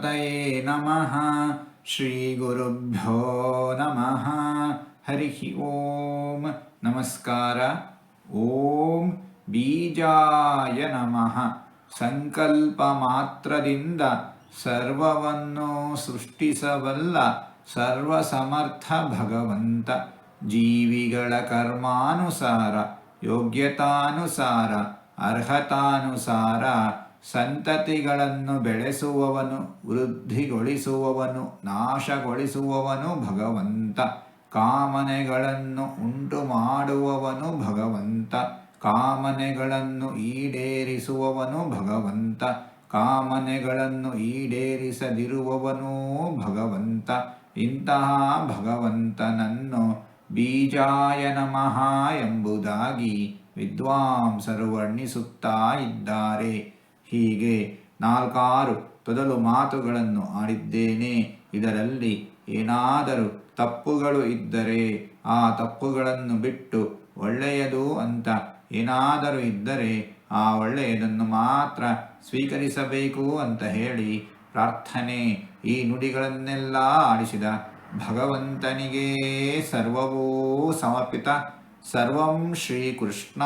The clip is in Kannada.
ಗಣಪತಯೇ ನಮಃ. ಶ್ರೀ ಗುರುಭ್ಯೋ ನಮಃ. ಹರಿ ಓಂ. ನಮಸ್ಕಾರ. ಓಂ ಬೀಜಾಯ ನಮಃ. ಸಂಕಲ್ಪ ಮಾತ್ರದಿಂದ ಸರ್ವವನ್ನು ಸೃಷ್ಟಿಸಬಲ್ಲ ಸರ್ವಸಮರ್ಥ ಭಗವಂತ. ಜೀವಿಗಳ ಕರ್ಮಾನುಸಾರ, ಯೋಗ್ಯತಾನುಸಾರ, ಅರ್ಹತಾನುಸಾರ ಸಂತತಿಗಳನ್ನು ಬೆಳೆಸುವವನು, ವೃದ್ಧಿಗೊಳಿಸುವವನು, ನಾಶಗೊಳಿಸುವವನು ಭಗವಂತ. ಕಾಮನೆಗಳನ್ನು ಉಂಟು ಮಾಡುವವನು ಭಗವಂತ. ಕಾಮನೆಗಳನ್ನು ಈಡೇರಿಸುವವನು ಭಗವಂತ. ಕಾಮನೆಗಳನ್ನು ಈಡೇರಿಸದಿರುವವನೂ ಭಗವಂತ. ಇಂತಹ ಭಗವಂತನನ್ನು ಬೀಜಾಯ ನಮಃ ಎಂಬುದಾಗಿ ವಿದ್ವಾಂಸರು ವರ್ಣಿಸುತ್ತಾ ಇದ್ದಾರೆ. ಹೀಗೆ 4 ತೊದಲು ಮಾತುಗಳನ್ನು ಆಡಿದ್ದೇನೆ. ಇದರಲ್ಲಿ ಏನಾದರೂ ತಪ್ಪುಗಳು ಇದ್ದರೆ ಆ ತಪ್ಪುಗಳನ್ನು ಬಿಟ್ಟು ಒಳ್ಳೆಯದು ಅಂತ ಏನಾದರೂ ಇದ್ದರೆ ಆ ಒಳ್ಳೆಯದನ್ನು ಮಾತ್ರ ಸ್ವೀಕರಿಸಬೇಕು ಅಂತ ಹೇಳಿ ಪ್ರಾರ್ಥನೆ. ಈ ನುಡಿಗಳನ್ನೆಲ್ಲ ಆಡಿಸಿದ ಭಗವಂತನಿಗೇ ಸರ್ವವೂ ಸಮರ್ಪಿತ. ಸರ್ವಂ ಶ್ರೀಕೃಷ್ಣಾರ್ಪಣಮಸ್ತು.